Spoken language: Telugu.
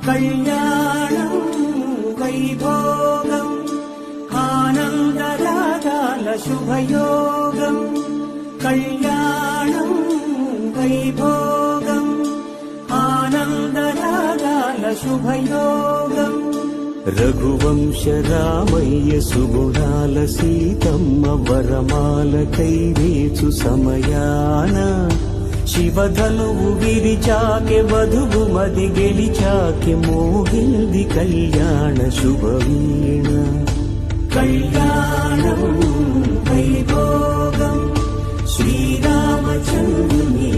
కళ్యాణం వైభోగం ఆనందరాగాల శుభయోగం కళ్యాణం వైభోగం ఆనందరాగాల శుభయోగం రఘువంశ రామయ్య సుగుణాల సీతమ్మ వరమాల కైవేచు సమయాన శివధనువు విరిచాకె వధువు మది గెలిచాకె మోగింది కళ్యాణ శుభవీణ కళ్యాణం వైభోగం శ్రీరామచంద్రుని